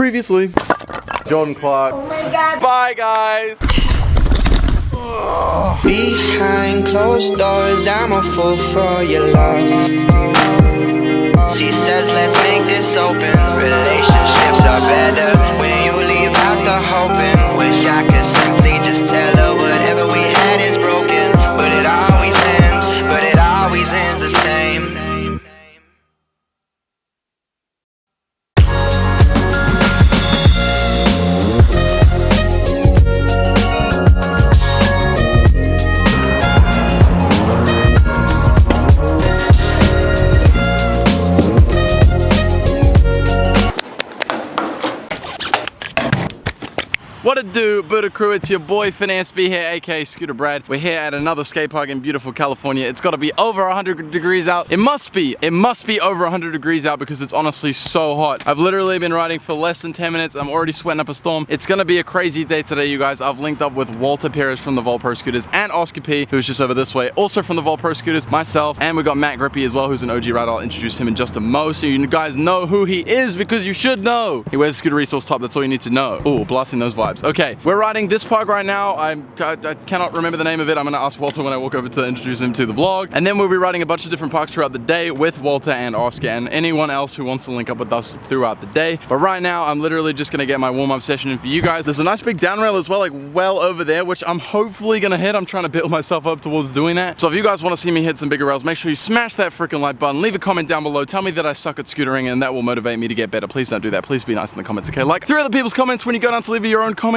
Previously, Jordan Clark. Oh my God. Bye, guys. Behind closed doors, I'm a fool for your love. She says, let's make this open. Relationships are better when you leave out the hoping. Wish I could simply just tell her whatever we had is broken. But it always ends the same. What it do, Buddha crew? It's your boy Finance B here, aka Scooter Brad. We're here at another skate park in beautiful California. It's got to be over 100 degrees out. It must be over 100 degrees out because it's honestly so hot. I've literally been riding for less than 10 minutes. I'm already sweating up a storm. It's gonna be a crazy day today, you guys. I've linked up with Walter Perez from the Vol Pro Scooters and Oscar P, who's just over this way, also from the Vol Pro Scooters, myself, and we got Matt Grippy as well, who's an OG rider. I'll introduce him in just a mo, so you guys know who he is because you should know. He wears a Scooter Resource top. That's all you need to know. Ooh, blasting those vibes. Okay, we're riding this park right now. I cannot remember the name of it. I'm gonna ask Walter when I walk over to introduce him to the vlog. And then we'll be riding a bunch of different parks throughout the day with Walter and Oscar and anyone else who wants to link up with us throughout the day. But right now, I'm literally just gonna get my warm-up session in for you guys. There's a nice big down rail as well, like well over there, which I'm hopefully gonna hit. I'm trying to build myself up towards doing that. So if you guys wanna see me hit some bigger rails, make sure you smash that freaking like button. Leave a comment down below. Tell me that I suck at scootering and that will motivate me to get better. Please don't do that. Please be nice in the comments, okay? Like 3 other people's comments when you go down to leave your own comment.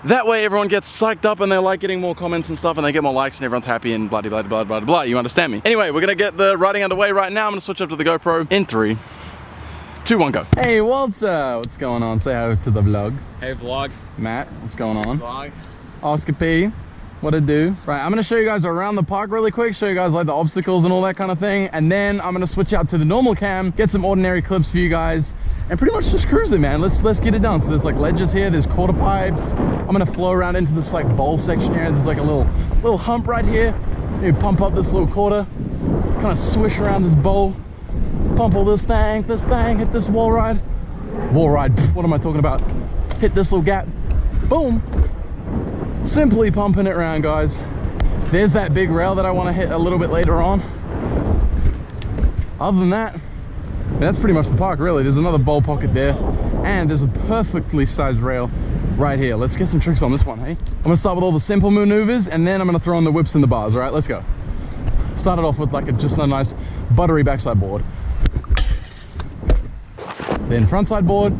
That way everyone gets psyched up and they like getting more comments and stuff and they get more likes and everyone's happy and blah, blah, blah, blah, blah. You understand me? Anyway, we're gonna get the riding underway right now. I'm gonna switch up to the GoPro in 3, 2, 1, go. Hey, Walter, what's going on? Say hi to the vlog. Hey, vlog. Matt, what's going on? Vlog. Oscar P, what it do? Right, I'm gonna show you guys around the park really quick, show you guys like the obstacles and all that kind of thing. And then I'm gonna switch out to the normal cam, get some ordinary clips for you guys. And pretty much just cruise it, man. Let's get it done. So there's like ledges here, there's quarter pipes. I'm gonna flow around into this like bowl section here. There's like a little hump right here. You pump up this little quarter, kind of swish around this bowl, pump all this thing, hit this wall ride. What am I talking about? Hit this little gap, boom. Simply pumping it around, guys. There's that big rail that I want to hit a little bit later on. Other than that, that's pretty much the park, really. There's another bowl pocket there, and there's a perfectly sized rail right here. Let's get some tricks on this one, hey? I'm gonna start with all the simple maneuvers, and then I'm gonna throw in the whips and the bars, all right? Let's go. Start it off with like just a nice buttery backside board. Then frontside board,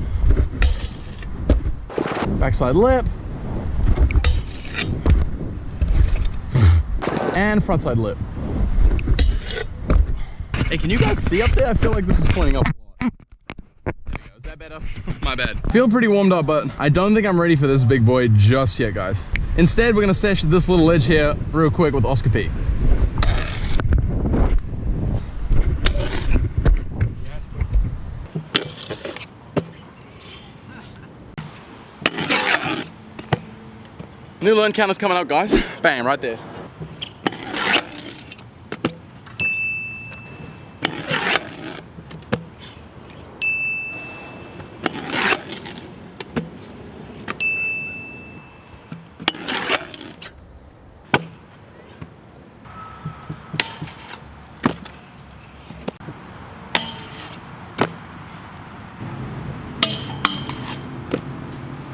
backside lip, and frontside lip. Hey, can you guys see up there? I feel like this is pointing up a lot. There you go. Is that better? My bad. Feel pretty warmed up, but I don't think I'm ready for this big boy just yet, guys. Instead, we're gonna sesh this little ledge here real quick with Oscar P. New learn counter's coming up, guys. Bam, right there.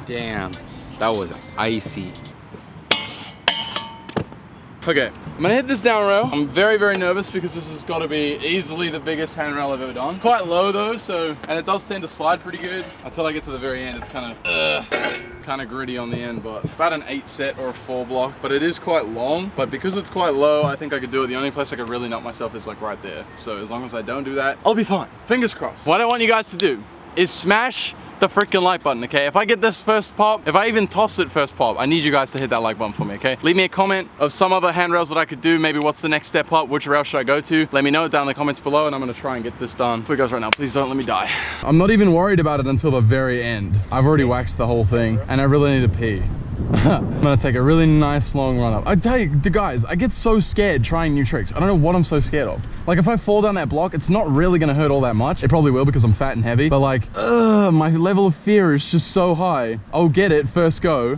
Damn, that was icy. Okay, I'm gonna hit this down rail. I'm very, very nervous because this has got to be easily the biggest handrail I've ever done. Quite low though, and it does tend to slide pretty good until I get to the very end. It's kind of gritty on the end, but about an 8 set or a 4 block. But it is quite long, but because it's quite low, I think I could do it. The only place I could really knock myself is like right there. So as long as I don't do that, I'll be fine. Fingers crossed. What I want you guys to do is smash the freaking like button, okay? If I get this first pop, if I even toss it first pop, I need you guys to hit that like button for me, okay? Leave me a comment of some other handrails that I could do. Maybe what's the next step up? Which rail should I go to? Let me know it down in the comments below and I'm gonna try and get this done for you guys right now. Please don't let me die. I'm not even worried about it until the very end. I've already waxed the whole thing and I really need to pee. I'm gonna take a really nice long run up. I tell you, guys, I get so scared trying new tricks. I don't know what I'm so scared of. Like if I fall down that block, it's not really gonna hurt all that much. It probably will because I'm fat and heavy, but like, my level of fear is just so high. I'll get it first go.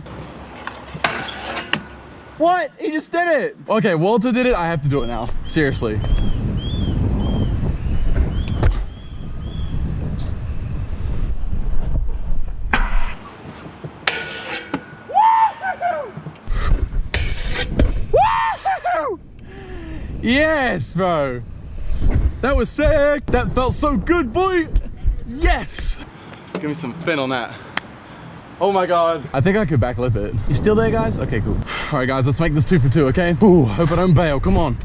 What? He just did it. Okay, Walter did it. I have to do it now. Seriously. Yes, bro. That was sick. That felt so good, boy. Yes. Give me some fin on that. Oh my God. I think I could backlip it. You still there, guys? Okay, cool. All right, guys, let's make this 2 for 2, okay? Ooh, hope I don't bail. Come on.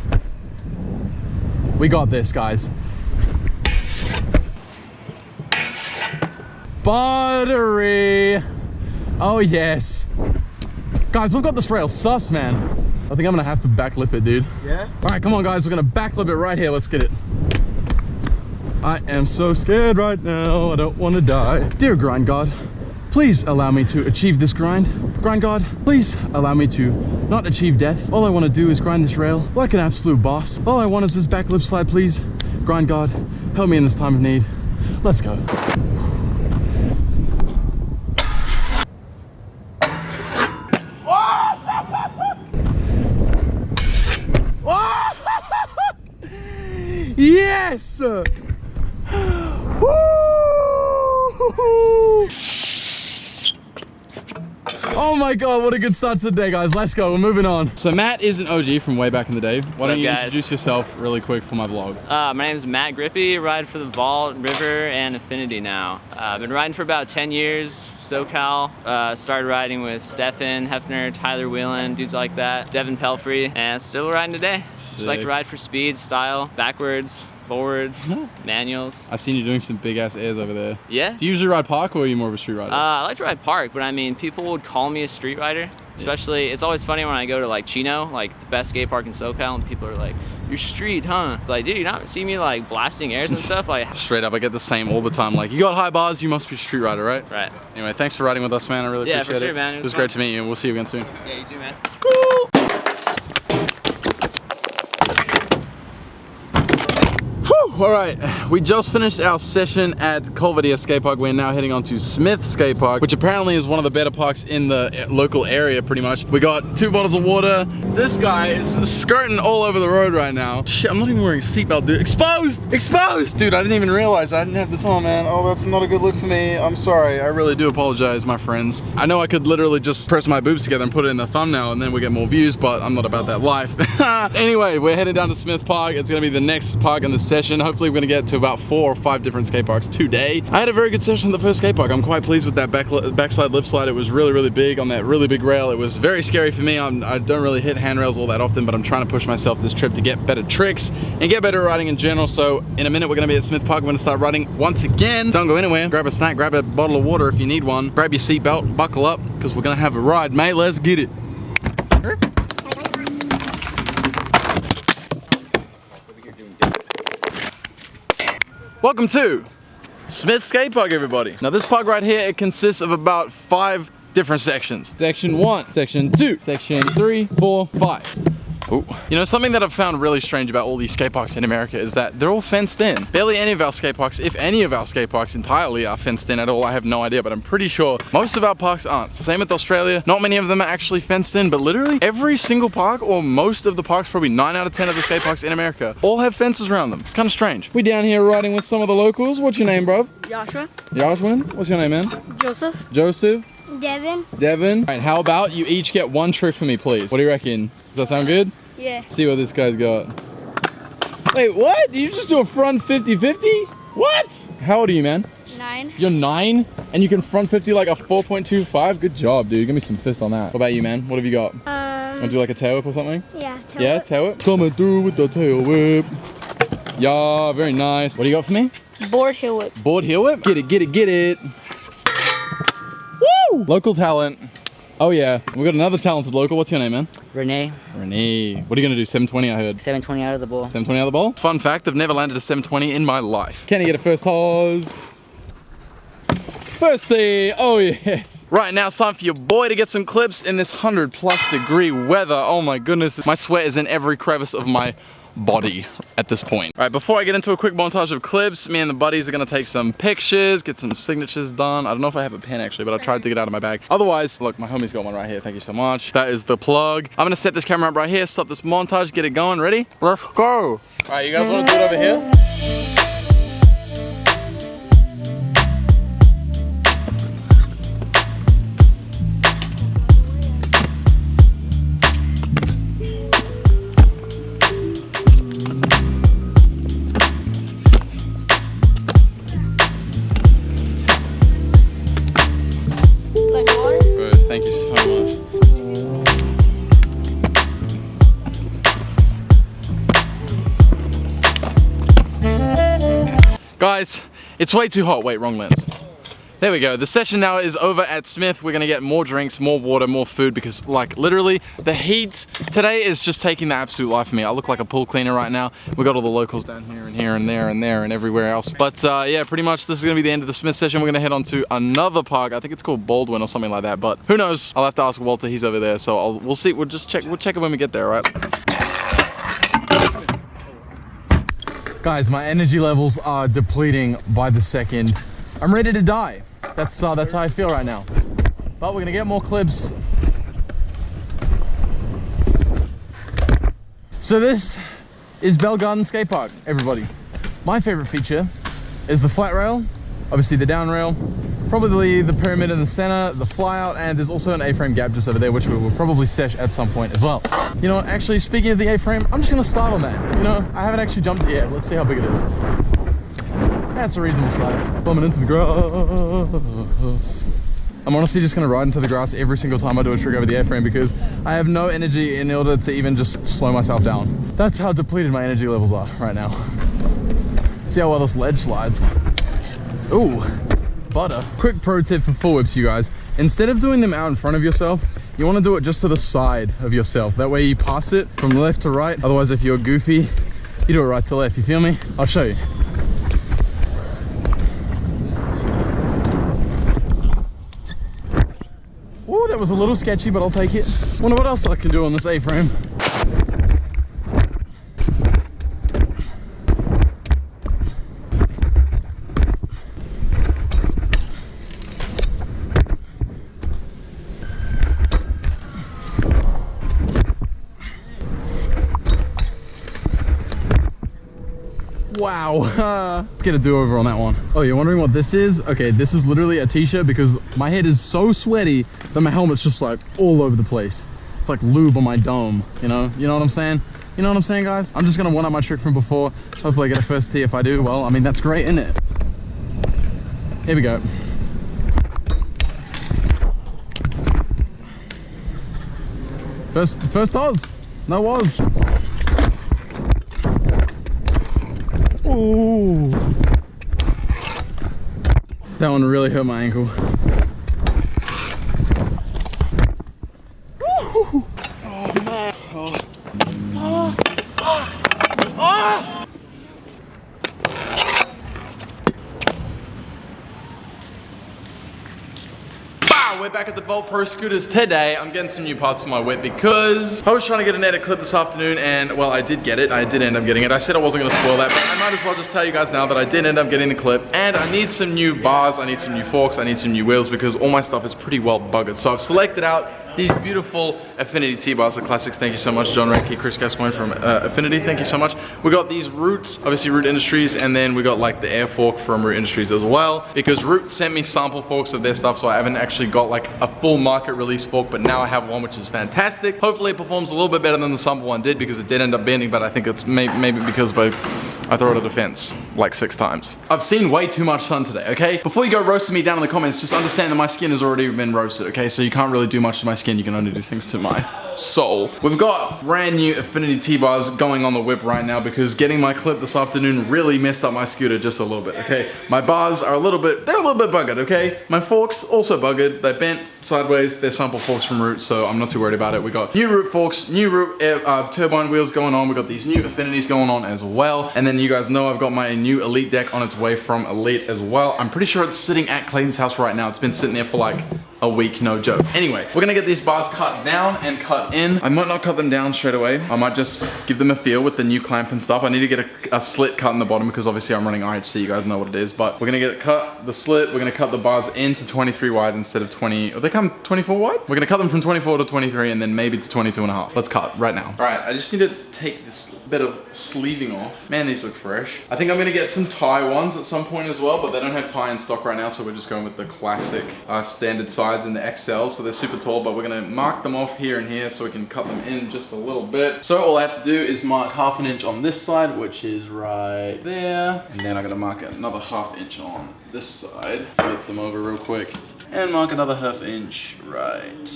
We got this, guys. Buttery. Oh, yes. Guys, we've got this rail sus, man. I think I'm gonna have to backlip it, dude. Yeah? All right, come on, guys. We're gonna backlip it right here. Let's get it. I am so scared right now. I don't want to die. Dear grind god, please allow me to achieve this grind. Grind god, please allow me to not achieve death. All I want to do is grind this rail like an absolute boss. All I want is this backlip slide, please. Grind god, help me in this time of need. Let's go. Yes! Woo! Oh my God, what a good start to the day, guys. Let's go, we're moving on. So Matt is an OG from way back in the day. Why don't you introduce yourself really quick for my vlog? My name is Matt Grippy, ride for the Vault, River, and Affinity now. I've been riding for about 10 years, SoCal. Started riding with Stefan, Hefner, Tyler Whelan, dudes like that, Devin Pelfrey, and still riding today. Just like to ride for speed, style, backwards, forwards, manuals. I've seen you doing some big ass airs over there. Yeah. Do you usually ride park or are you more of a street rider? I like to ride park, but I mean, people would call me a street rider. Especially, it's always funny when I go to like Chino, like the best skate park in SoCal, and people are like, "You're street, huh?" Like, dude, you not see me like blasting airs and stuff? Like, straight up, I get the same all the time. Like, you got high bars, you must be a street rider, right? Right. Anyway, thanks for riding with us, man. I really appreciate it. Yeah, for sure, man. It was great to meet you, and we'll see you again soon. Yeah, you too, man. Cool. All right, we just finished our session at Covina skate park. We're now heading on to Smith skate park, which apparently is one of the better parks in the local area, pretty much. We got 2 bottles of water. This guy is skirting all over the road right now. Shit, I'm not even wearing a seatbelt, dude. Exposed! Exposed! Dude, I didn't even realize I didn't have this on, man. Oh, that's not a good look for me. I'm sorry. I really do apologize, my friends. I know I could literally just press my boobs together and put it in the thumbnail and then we get more views, but I'm not about that life. Anyway, we're heading down to Smith Park. It's gonna be the next park in this session. Hopefully we're gonna get to about 4 or 5 different skate parks today. I had a very good session at the first skate park. I'm quite pleased with that backslide lip slide. It was really, really big on that really big rail. It was very scary for me. I don't really hit handrails all that often, but I'm trying to push myself this trip to get better tricks and get better riding in general. So in a minute, we're gonna be at Smith Park. We're gonna start riding once again. Don't go anywhere. Grab a snack, grab a bottle of water if you need one. Grab your seatbelt, buckle up, because we're gonna have a ride, mate. Let's get it. Welcome to Smith Skate Park, everybody. Now this park right here, it consists of about 5 different sections. Section 1, Section 2, Section 3, 4, 5. Ooh. You know, something that I've found really strange about all these skate parks in America is that they're all fenced in. Barely any of our skate parks, if any of our skate parks entirely are fenced in at all, I have no idea, but I'm pretty sure most of our parks aren't. Same with Australia. Not many of them are actually fenced in, but literally every single park, or most of the parks, probably 9 out of 10 of the skate parks in America, all have fences around them. It's kind of strange. We down here riding with some of the locals. What's your name, bro? Joshua. Joshua? What's your name, man? Joseph. Joseph? Devin. Devin? All right, how about you each get 1 trick for me, please? What do you reckon? Does that sound good? Yeah. See what this guy's got. Wait, what? You just do a front 50-50? What? How old are you, man? 9. You're 9? And you can front 50 like a 4.25? Good job, dude. Give me some fist on that. What about you, man? What have you got? Want to do like a tail whip or something? Yeah, Yeah, tail whip. Coming through with the tail whip. Yeah, very nice. What do you got for me? Board heel whip. Board heel whip? Get it, get it, get it. Woo! Local talent. Oh yeah, we got another talented local. What's your name, man? Renee, Renee. What are you gonna do? 720, I heard. 720 out of the ball. 720 out of the ball? Fun fact, I've never landed a 720 in my life. Can I get a first pause? Firsty! Oh yes. Right, now it's time for your boy to get some clips in this 100+ degree weather. Oh my goodness, my sweat is in every crevice of my body at this point. All right, before I get into a quick montage of clips, me and the buddies are gonna take some pictures, get some signatures done. I don't know if I have a pen actually, but I tried to get out of my bag. Otherwise, look, my homie's got one right here. Thank you so much. That is the plug. I'm gonna set this camera up right here, stop this montage, get it going. Ready? Let's go. All right, you guys wanna do it over here? Like water? Thank you so much. Guys, it's way too hot. Wait, wrong lens. There we go. The session now is over at Smith. We're gonna get more drinks, more water, more food because like literally the heat today is just taking the absolute life of me. I look like a pool cleaner right now. We got all the locals down here and here and there and there and everywhere else. But yeah, pretty much this is gonna be the end of the Smith session. We're gonna head on to another park. I think it's called Baldwin or something like that, but who knows? I'll have to ask Walter. He's over there. So we'll see. We'll check it when we get there, right? Guys, my energy levels are depleting by the second. I'm ready to die. That's how I feel right now. But we're gonna get more clips. So this is Bell Garden Skate Park, everybody. My favorite feature is the flat rail, obviously the down rail, probably the pyramid in the center, the flyout, and there's also an A-frame gap just over there, which we will probably sesh at some point as well. You know what, actually speaking of the A-frame, I'm just gonna start on that. You know, I haven't actually jumped yet. Let's see how big it is. That's a reasonable size. Bumming into the grass. I'm honestly just gonna ride into the grass every single time I do a trick over the A-frame because I have no energy in order to even just slow myself down. That's how depleted my energy levels are right now. See how well this ledge slides. Ooh, butter. Quick pro tip for full whips, you guys. Instead of doing them out in front of yourself, you wanna do it just to the side of yourself. That way you pass it from left to right. Otherwise, if you're goofy, you do it right to left, you feel me? I'll show you. Ooh, that was a little sketchy, but I'll take it. Wonder what else I can do on this A-frame. Wow. Let's get a do-over on that one. Oh, you're wondering what this is? Okay, this is literally a t-shirt because my head is so sweaty that my helmet's just like all over the place. It's like lube on my dome, you know? You know what I'm saying? You know what I'm saying, guys? I'm just gonna one-up my trick from before. Hopefully I get a first tee. If I do, well, I mean, that's great, isn't it? Here we go. First Oz. No was. Ooh. That one really hurt my ankle. Ooh. Oh man. Oh. Oh. Oh. Oh. We're back at the Volt Pro scooters today. I'm getting some new parts for my whip because I was trying to get an edit clip this afternoon and, well, I did get it. I did end up getting it. I said I wasn't going to spoil that, but I might as well just tell you guys now that I did end up getting the clip and I need some new bars, I need some new forks, I need some new wheels because all my stuff is pretty well buggered. So I've selected out these beautiful Affinity T-bars, the classics. Thank you so much, John Ranke, Chris Gascoigne from Affinity. Thank you so much. We got these Roots, obviously Root Industries, and then we got like the Air Fork from Root Industries as well, because Root sent me sample forks of their stuff, so I haven't actually got like a full market release fork, but now I have one, which is fantastic. Hopefully it performs a little bit better than the sample one did, because it did end up bending, but I think it's maybe because I throw it at the fence like 6 times. I've seen way too much sun today, okay? Before you go roasting me down in the comments, just understand that my skin has already been roasted, okay? So you can't really do much to my skin, you can only do things to my soul. We've got brand new Affinity T-bars going on the whip right now because getting my clip this afternoon really messed up my scooter just a little bit, okay? My bars are they're a little bit buggered, okay? My forks also buggered, they're bent sideways, they're sample forks from Root, so I'm not too worried about it. We got new Root forks, new Root turbine wheels going on, we got these new Affinities going on as well, and then you guys know I've got my new Elite deck on its way from Elite as well. I'm pretty sure it's sitting at Clayton's house right now. It's been sitting there for like a week, no joke. Anyway, we're gonna get these bars cut down and cut in. I might not cut them down straight away. I might just give them a feel with the new clamp and stuff. I need to get a slit cut in the bottom because obviously I'm running IHC, you guys know what it is, but we're gonna get it cut, the slit, we're gonna cut the bars into 23 wide instead of 20, they come 24 wide? We're gonna cut them from 24 to 23 and then maybe to 22 and a half. Let's cut right now. All right, I just need to take this bit of sleeving off. Man, these look fresh. I think I'm gonna get some tie ones at some point as well, but they don't have tie in stock right now, so we're just going with the classic standard size in the XL, so they're super tall, but we're gonna mark them off here and here so we can cut them in just a little bit. So all I have to do is mark 1/2 inch on this side, which is right there, and then I'm gonna mark another 1/2 inch on this side. Flip them over real quick, and mark another 1/2 inch right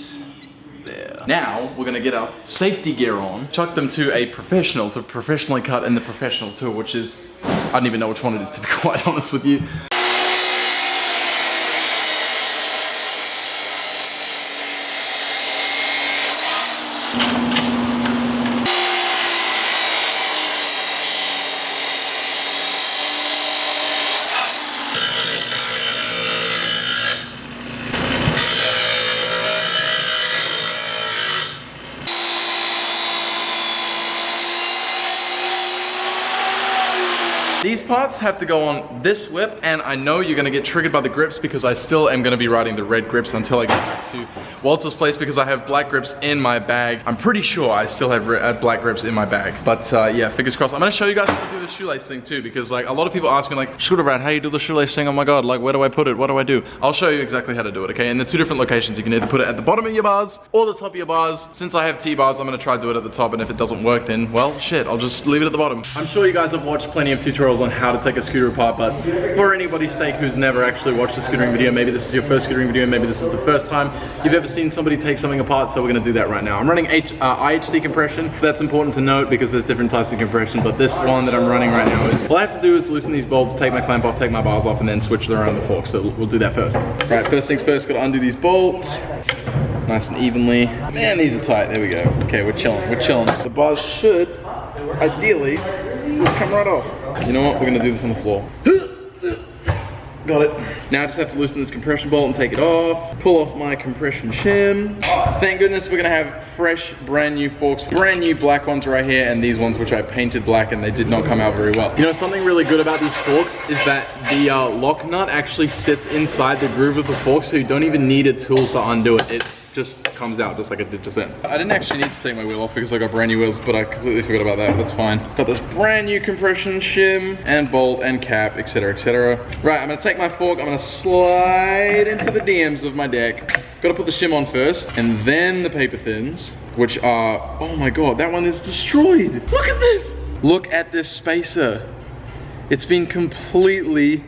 there. Now we're gonna get our safety gear on, chuck them to a professional to professionally cut in the professional tool, which is, I don't even know which one it is to be quite honest with you. These parts have to go on this whip, and I know you're gonna get triggered by the grips because I still am gonna be riding the red grips until I get back to Walter's place because I have black grips in my bag. I'm pretty sure I still have black grips in my bag, but yeah, fingers crossed. I'm gonna show you guys how to do the shoelace thing too, because like a lot of people ask me like, Scooter Brad, how you do the shoelace thing? Oh my God, like where do I put it? What do I do? I'll show you exactly how to do it, okay? In the 2 different locations, you can either put it at the bottom of your bars or the top of your bars. Since I have T-bars, I'm gonna try to do it at the top, and if it doesn't work, then well, shit, I'll just leave it at the bottom. I'm sure you guys have watched plenty of tutorials on how to take a scooter apart, but for anybody's sake who's never actually watched a scootering video, maybe this is your first scootering video, maybe this is the first time you've ever seen somebody take something apart, so we're gonna do that right now. I'm running IHC compression. That's important to note because there's different types of compression, but this one that I'm running right now is, all I have to do is loosen these bolts, take my clamp off, take my bars off, and then switch them around the fork, so we'll do that first. Right, first things first, gotta undo these bolts. Nice and evenly. Man, these are tight, there we go. Okay, we're chilling, we're chilling. The bars should, ideally, just come right off. You know what, we're gonna do this on the floor. Got it. Now I just have to loosen this compression bolt and take it off. Pull off my compression shim. Thank goodness we're gonna have fresh, brand new forks. Brand new black ones right here, and these ones which I painted black and they did not come out very well. You know, something really good about these forks is that the lock nut actually sits inside the groove of the fork, so you don't even need a tool to undo it. It just comes out just like it did just then. I didn't actually need to take my wheel off because I got brand new wheels, but I completely forgot about that. That's fine. Got this brand new compression shim and bolt and cap, etc, etc. Right, I'm gonna take my fork, I'm gonna slide into the DMs of my deck. Gotta put the shim on first, and then the paper thins, which are, oh my God, that one is destroyed. Look at this. Look at this spacer. It's been completely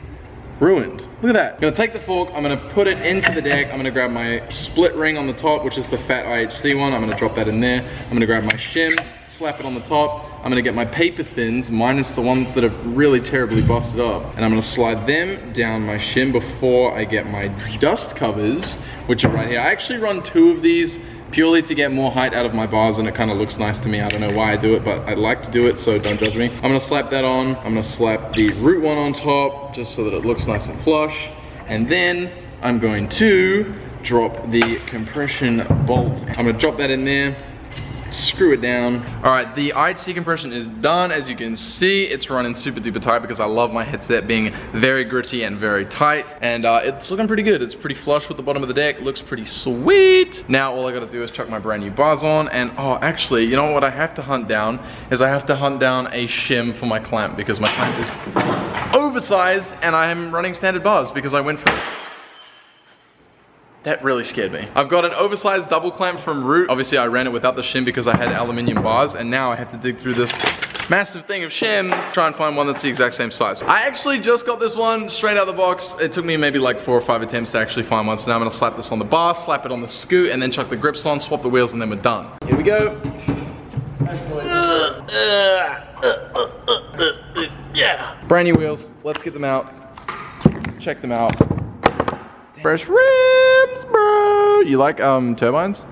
ruined. Look at that. I'm gonna take the fork, I'm gonna put it into the deck, I'm gonna grab my split ring on the top, which is the fat IHC one, I'm gonna drop that in there. I'm gonna grab my shim, slap it on the top. I'm gonna get my paper thins, minus the ones that are really terribly busted up, and I'm gonna slide them down my shim before I get my dust covers, which are right here. I actually run 2 of these purely to get more height out of my bars, and it kind of looks nice to me. I don't know why I do it, but I like to do it, so don't judge me. I'm gonna slap that on. I'm gonna slap the root one on top, just so that it looks nice and flush. And then I'm going to drop the compression bolt. I'm gonna drop that in there, screw it down. All right, the IHC compression is done. As you can see, it's running super duper tight because I love my headset being very gritty and very tight. And it's looking pretty good. It's pretty flush with the bottom of the deck. Looks pretty sweet. Now all I gotta do is chuck my brand new bars on. And oh, actually, you know what I have to hunt down is I have to hunt down a shim for my clamp because my clamp is oversized and I am running standard bars because I went for... That really scared me. I've got an oversized double clamp from Root. Obviously I ran it without the shim because I had aluminum bars, and now I have to dig through this massive thing of shims, try and find one that's the exact same size. I actually just got this one straight out of the box. It took me maybe like 4 or 5 attempts to actually find one. So now I'm gonna slap this on the bar, slap it on the scoot, and then chuck the grips on, swap the wheels, and then we're done. Here we go. Yeah. Brand new wheels, let's get them out. Check them out. Fresh rims, bro. You like turbines?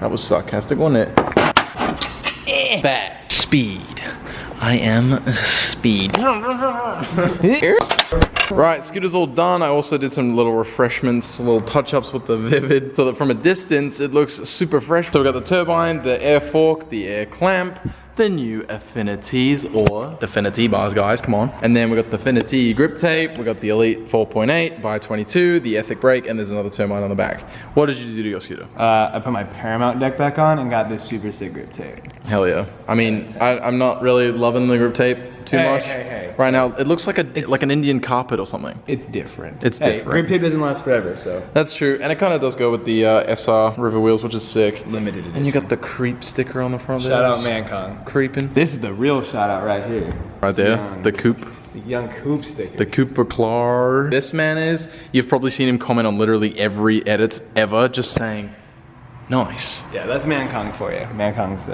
That was sarcastic, wasn't it? Fast. Speed. I am speed. Right, Scooter's all done. I also did some little refreshments, little touch-ups with the Vivid, so that from a distance, it looks super fresh. So we got the turbine, the air fork, the air clamp, the new Affinities, or the Affinity bars, guys, come on. And then we got the Affinity grip tape, we got the Elite 4.8 by 22, the Ethic brake, and there's another turbine on the back. What did you do to your scooter? I put my Paramount deck back on and got this super sick grip tape. Hell yeah. I mean, I'm not really loving the grip tape too much. Hey. Right now, it looks like an Indian carpet or something. It's different. It's different. Grip tape doesn't last forever, so. That's true, and it kind of does go with the SR River wheels, which is sick. Limited edition. And you got the creep sticker on the front there. Shout out Mancon. Creeping. This is the real shout out right here. Right there, Young. the coupe. The young coupe sticker. The Cooper Clar. This man is, you've probably seen him comment on literally every edit ever, just saying, nice. Yeah, that's Mancon for you. Mancong's,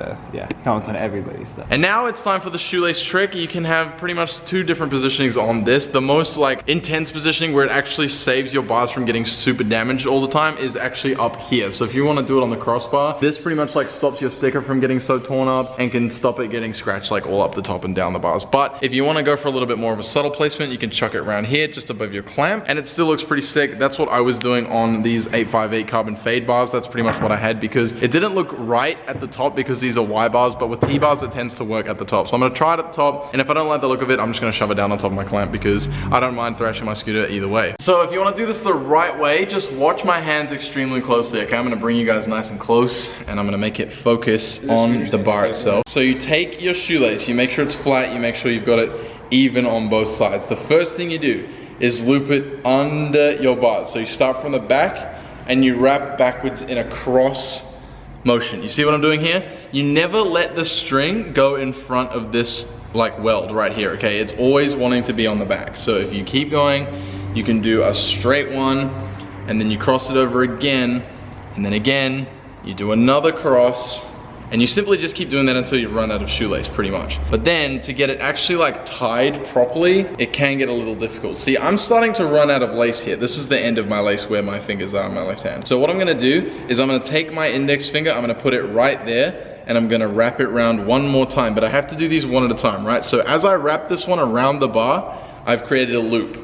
comments on everybody's stuff. And now it's time for the shoelace trick. You can have pretty much two different positionings on this. The most like intense positioning where it actually saves your bars from getting super damaged all the time is actually up here. So if you want to do it on the crossbar, this pretty much like stops your sticker from getting so torn up and can stop it getting scratched like all up the top and down the bars. But if you want to go for a little bit more of a subtle placement, you can chuck it around here just above your clamp and it still looks pretty sick. That's what I was doing on these 858 carbon fade bars. That's pretty much what I had because it didn't look right at the top because these are Y bars, but with T bars it tends to work at the top. So I'm gonna try it at the top, and if I don't like the look of it, I'm just gonna shove it down on top of my clamp because I don't mind thrashing my scooter either way. So if you wanna do this the right way, just watch my hands extremely closely, okay? I'm gonna bring you guys nice and close, and I'm gonna make it focus on the bar itself. So you take your shoelace, you make sure it's flat, you make sure you've got it even on both sides. The first thing you do is loop it under your bars. So you start from the back, and you wrap backwards in a cross motion. You see what I'm doing here? You never let the string go in front of this like weld right here, okay? It's always wanting to be on the back. So if you keep going, you can do a straight one, and then you cross it over again, and then again, you do another cross, and you simply just keep doing that until you run out of shoelace, pretty much. But then, to get it actually like tied properly, it can get a little difficult. See, I'm starting to run out of lace here. This is the end of my lace where my fingers are on my left hand. So what I'm gonna do is I'm gonna take my index finger, I'm gonna put it right there, and I'm gonna wrap it around one more time, but I have to do these one at a time, right? So as I wrap this one around the bar, I've created a loop.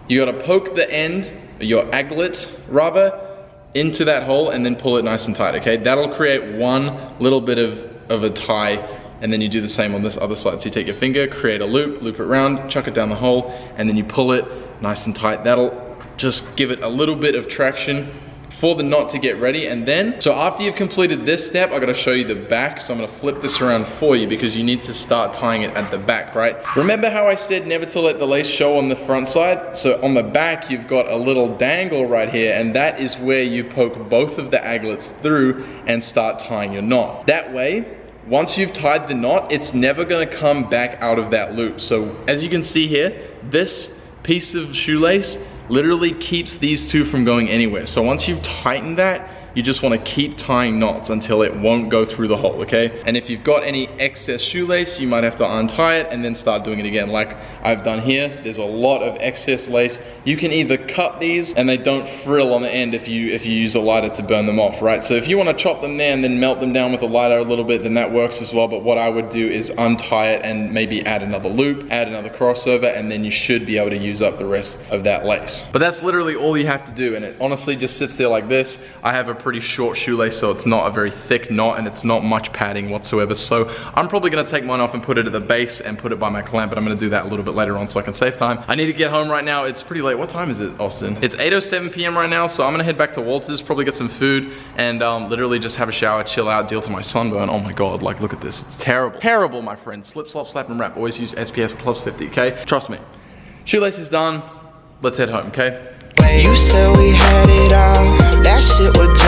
You gotta poke the end, your aglet rather, into that hole and then pull it nice and tight, okay? That'll create one little bit of a tie, and then you do the same on this other side. So you take your finger, create a loop, loop it around, chuck it down the hole, and then you pull it nice and tight. That'll just give it a little bit of traction for the knot to get ready. And then, so after you've completed this step, I gotta show you the back. So I'm gonna flip this around for you because you need to start tying it at the back, right? Remember how I said never to let the lace show on the front side? So on the back, you've got a little dangle right here, and that is where you poke both of the aglets through and start tying your knot. That way, once you've tied the knot, it's never gonna come back out of that loop. So as you can see here, this piece of shoelace literally keeps these two from going anywhere. So once you've tightened that, you just want to keep tying knots until it won't go through the hole, okay? And if you've got any excess shoelace, you might have to untie it and then start doing it again like I've done here. There's a lot of excess lace. You can either cut these and they don't frill on the end if you use a lighter to burn them off, right? So if you want to chop them there and then melt them down with a lighter a little bit, then that works as well. But what I would do is untie it and maybe add another loop, add another crossover, and then you should be able to use up the rest of that lace. But that's literally all you have to do, and it honestly just sits there like this. I have a pretty short shoelace, so it's not a very thick knot and it's not much padding whatsoever. So I'm probably gonna take mine off and put it at the base and put it by my clamp, but I'm gonna do that a little bit later on so I can save time. I need to get home right now. It's pretty late. What time is it, Austin? It's 8:07 p.m. right now, so I'm gonna head back to Walter's, probably get some food, and literally just have a shower, chill out, deal to my sunburn. Oh my God, like look at this. It's terrible. Terrible, my friend. Slip, slop, slap, and wrap. Always use SPF plus 50, okay? Trust me. Shoelace is done. Let's head home, okay? You said we had it all, that shit was